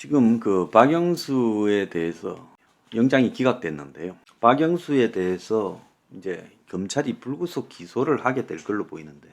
지금 그 박영수에 대해서 영장이 기각됐는데요. 박영수에 대해서 이제 검찰이 불구속 기소를 하게 될 걸로 보이는데,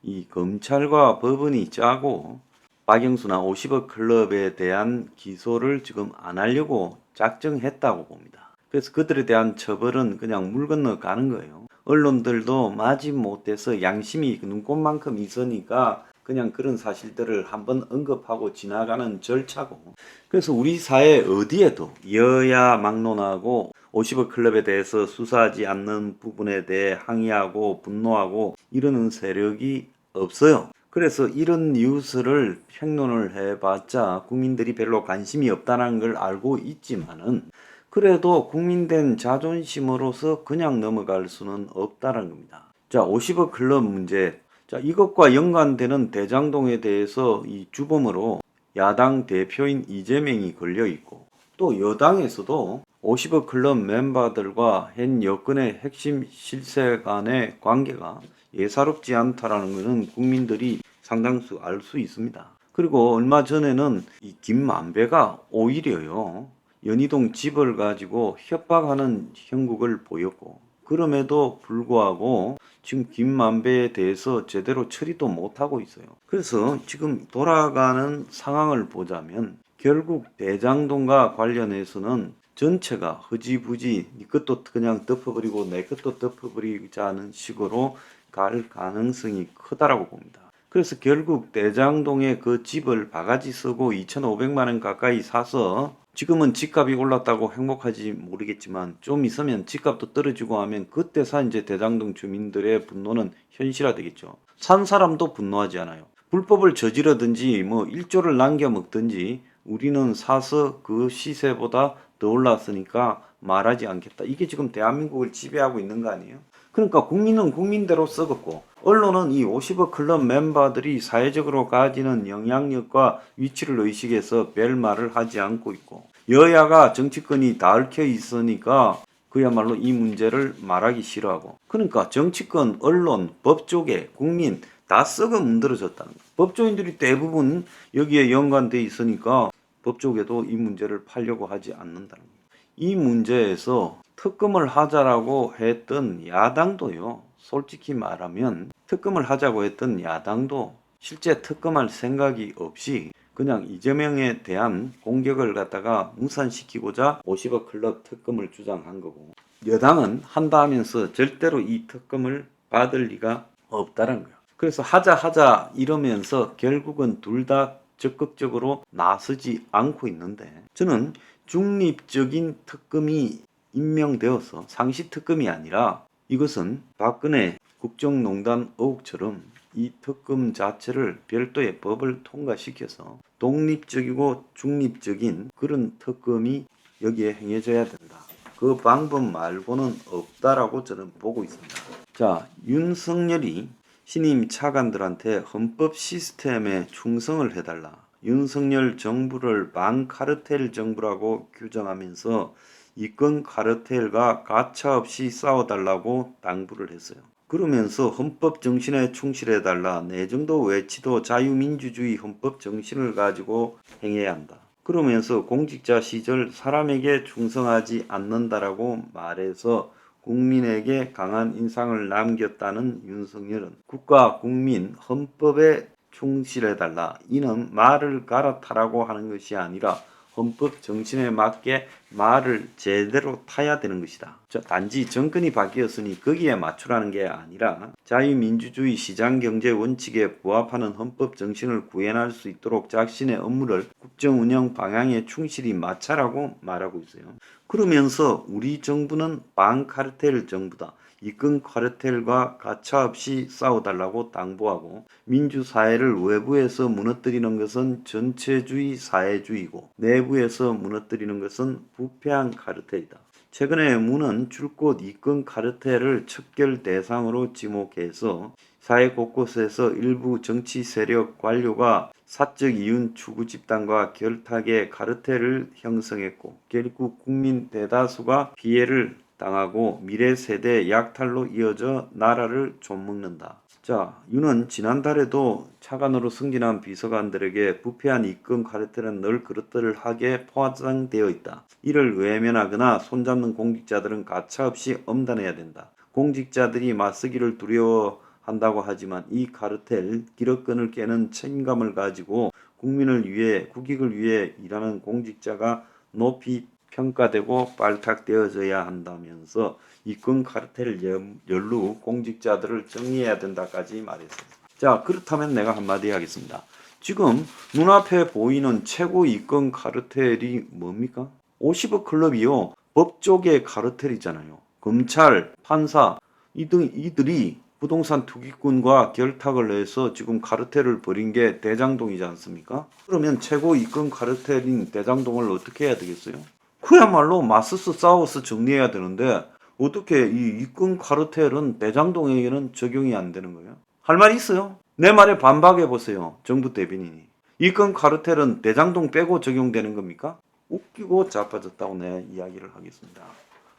이 검찰과 법원이 짜고 박영수나 50억 클럽에 대한 기소를 지금 안 하려고 작정했다고 봅니다. 그래서 그들에 대한 처벌은 그냥 물 건너 가는 거예요. 언론들도 마지못해서 양심이 눈꽃만큼 있으니까 그냥 그런 사실들을 한번 언급하고 지나가는 절차고, 그래서 우리 사회 어디에도 여야 막론하고 50억 클럽에 대해서 수사하지 않는 부분에 대해 항의하고 분노하고 이러는 세력이 없어요. 그래서 이런 뉴스를 평론을 해봤자 국민들이 별로 관심이 없다는 걸 알고 있지만은, 그래도 국민된 자존심으로서 그냥 넘어갈 수는 없다는 겁니다. 자, 50억 클럽 문제. 자, 이것과 연관되는 대장동에 대해서 이 주범으로 야당 대표인 이재명이 걸려 있고, 또 여당에서도 50억 클럽 멤버들과 현 여권의 핵심 실세 간의 관계가 예사롭지 않다라는 것은 국민들이 상당수 알 수 있습니다. 그리고 얼마 전에는 이 김만배가 오히려요, 연희동 집을 가지고 협박하는 형국을 보였고, 그럼에도 불구하고 지금 김만배에 대해서 제대로 처리도 못하고 있어요. 그래서 지금 돌아가는 상황을 보자면 결국 대장동과 관련해서는 전체가 흐지부지 네 것도 그냥 덮어버리고 내 것도 덮어버리자는 식으로 갈 가능성이 크다라고 봅니다. 그래서 결국 대장동에 그 집을 바가지 쓰고 2,500만 원 가까이 사서, 지금은 집값이 올랐다고 행복하지 모르겠지만 좀 있으면 집값도 떨어지고 하면 그때서 이제 대장동 주민들의 분노는 현실화되겠죠. 산 사람도 분노하지 않아요. 불법을 저지르든지 뭐 1조를 남겨 먹든지 우리는 사서 그 시세보다 더 올랐으니까 말하지 않겠다. 이게 지금 대한민국을 지배하고 있는 거 아니에요? 그러니까 국민은 국민대로 썩었고, 언론은 이 50억 클럽 멤버들이 사회적으로 가지는 영향력과 위치를 의식해서 별 말을 하지 않고 있고, 여야가 정치권이 다 얽혀 있으니까 그야말로 이 문제를 말하기 싫어하고, 그러니까 정치권, 언론, 법조계, 국민 다 썩어 문드러졌다는 거예요. 법조인들이 대부분 여기에 연관돼 있으니까 법조계도 이 문제를 팔려고 하지 않는다는 거예요. 이 문제에서 특검을 하자라고 했던 야당도요, 솔직히 말하면 특검을 하자고 했던 야당도 실제 특검할 생각이 없이 그냥 이재명에 대한 공격을 갖다가 무산시키고자 50억 클럽 특검을 주장한 거고, 여당은 한다 하면서 절대로 이 특검을 받을 리가 없다는 거예요. 그래서 하자 이러면서 결국은 둘 다 적극적으로 나서지 않고 있는데, 저는 중립적인 특검이 임명되어서 상시 특검이 아니라 이것은 박근혜 국정농단 의혹처럼 이 특검 자체를 별도의 법을 통과시켜서 독립적이고 중립적인 그런 특검이 여기에 행해져야 된다. 그 방법 말고는 없다라고 저는 보고 있습니다. 자, 윤석열이 신임 차관들한테 헌법 시스템에 충성을 해달라, 윤석열 정부를 반카르텔 정부라고 규정하면서 이권 카르텔과 가차없이 싸워달라고 당부를 했어요. 그러면서 헌법 정신에 충실해달라, 내정도 외치도 자유민주주의 헌법 정신을 가지고 행해야 한다. 그러면서 공직자 시절 사람에게 충성하지 않는다라고 말해서 국민에게 강한 인상을 남겼다는 윤석열은 국가, 국민, 헌법에 충실해달라, 이는 말을 갈아타라고 하는 것이 아니라 헌법 정신에 맞게 말을 제대로 타야 되는 것이다. 단지 정권이 바뀌었으니 거기에 맞추라는 게 아니라 자유민주주의 시장경제 원칙에 부합하는 헌법 정신을 구현할 수 있도록 자신의 업무를 국정운영 방향에 충실히 마찰하고 말하고 있어요. 그러면서 우리 정부는 반카르텔 정부다, 이권 카르텔과 가차없이 싸워달라고 당부하고, 민주사회를 외부에서 무너뜨리는 것은 전체주의 사회주의고 내부에서 무너뜨리는 것은 부패한 카르텔이다. 최근에 문은 줄곧 이권 카르텔을 척결 대상으로 지목해서 사회 곳곳에서 일부 정치 세력 관료가 사적 이윤 추구 집단과 결탁의 카르텔을 형성했고, 결국 국민 대다수가 피해를 당하고 미래 세대 약탈로 이어져 나라를 좀먹는다. 자, 자, 윤은 지난달에도 차관으로 승진한 비서관들에게 부패한 입금 카르텔은 늘 그릇들하게 포장되어 있다. 이를 외면하거나 손잡는 공직자들은 가차없이 엄단해야 된다. 공직자들이 맞서기를 두려워한다고 하지만 이 카르텔 기득권을 깨는 책임감을 가지고 국민을 위해 국익을 위해 일하는 공직자가 높이 평가되고 발탁되어져야 한다면서 입금 카르텔 연루 공직자들을 정리해야 된다까지 말했어요. 자, 그렇다면 내가 한마디 하겠습니다. 지금 눈앞에 보이는 최고 입금 카르텔이 뭡니까? 50억 클럽이요. 법조계 카르텔이잖아요. 검찰, 판사 이들이 부동산 투기꾼과 결탁을 해서 지금 카르텔을 벌인 게 대장동이지 않습니까? 그러면 최고 입금 카르텔인 대장동을 어떻게 해야 되겠어요? 그야말로 맞서서 싸워서 정리해야 되는데 어떻게 이 입금 카르텔은 대장동에게는 적용이 안 되는 거예요? 할 말 있어요? 내 말에 반박해 보세요. 정부 대변인이. 입금 카르텔은 대장동 빼고 적용되는 겁니까? 웃기고 자빠졌다고 내 이야기를 하겠습니다.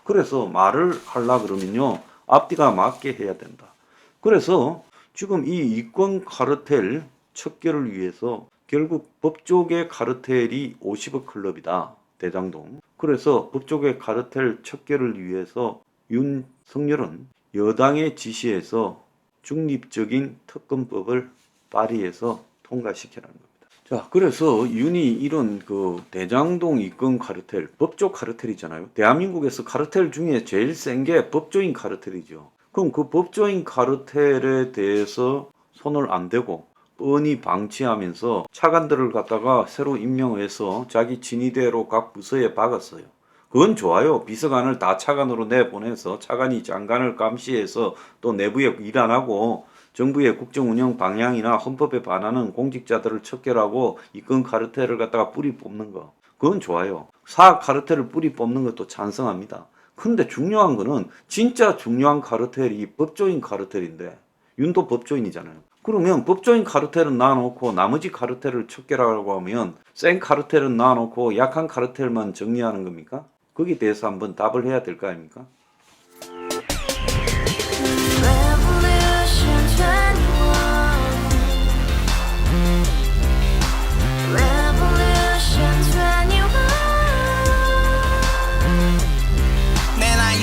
그래서 말을 하려 그러면요. 앞뒤가 맞게 해야 된다. 그래서 지금 이 입금 카르텔 척결을 위해서 결국 법조계 카르텔이 50억 클럽이다. 대장동. 그래서 법조계 카르텔 척결을 위해서 윤석열은 여당의 지시에서 중립적인 특검법을 발의해서 통과시키라는 겁니다. 자, 그래서 윤이 이런 그 대장동 입금 카르텔, 법조 카르텔이잖아요. 대한민국에서 카르텔 중에 제일 센 게 법조인 카르텔이죠. 그럼 그 법조인 카르텔에 대해서 손을 안 대고 뻔히 방치하면서 차관들을 갖다가 새로 임명해서 자기 진위대로 각 부서에 박았어요. 그건 좋아요. 비서관을 다 차관으로 내보내서 차관이 장관을 감시해서 또 내부에 일 안 하고 정부의 국정운영 방향이나 헌법에 반하는 공직자들을 척결하고 입금 카르텔을 갖다가 뿌리 뽑는 거. 그건 좋아요. 사학 카르텔을 뿌리 뽑는 것도 찬성합니다. 근데 중요한 거는 진짜 중요한 카르텔이 법조인 카르텔인데 윤도 법조인이잖아요. 그러면 법조인 카르텔은 놔놓고 나머지 카르텔을 척결하라고 하면 센 카르텔은 놔놓고 약한 카르텔만 정리하는 겁니까? 거기에 대해서 한번 답을 해야 될 거 아닙니까?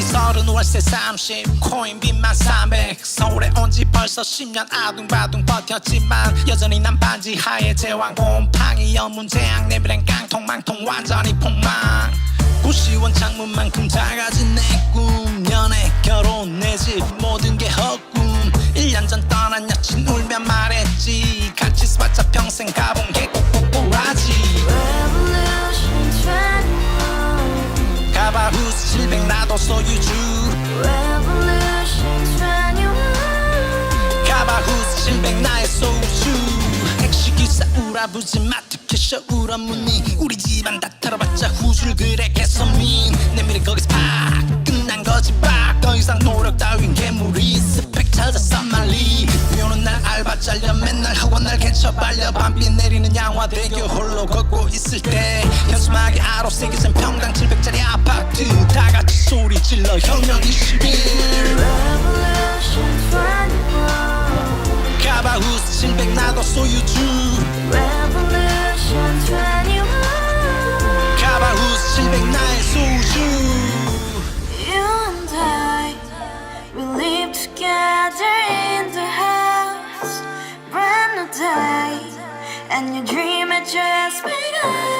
서른 월세 30 코인빚만 300 서울에 온지 벌써 10년 아둥바둥 버텼지만 여전히 난 반지 하에 제왕 곰팡이 연문제약 내비랭 깡통 망통 완전히 폭망 고시원 창문만큼 작아진 내 꿈 연애 결혼 내 집 모든 게 헛꿈 1년 전 떠난 여친 울며 말했지 같이 스파자 평생 가본 게 꼭꼭꼬라지 가바후스 700 나도 소유주 가바후스 700 나의 소주 택시기사 우라부지 마트 캐셔 울어무니 우리 집안 다 털어봤자 후줄 그래 개선민 내미래 거기서 팍 끝난 거지 팍 더 이상 노력 따윈 괴물이 스펙 찾았어 말리 비오는 날 알바 잘려 맨날 학원 날 개쳐 발려 밤비 내리는 양화대교 홀로 걷고 있을 때 현수막에 아로 새겨진 평당 700짜리 아파트 다같이 소리 질러 혁명 21 가바후스 700 나도 소유주 가바후스 700 나의 소주 We live together in the house, brand new day, and your dream had just begun.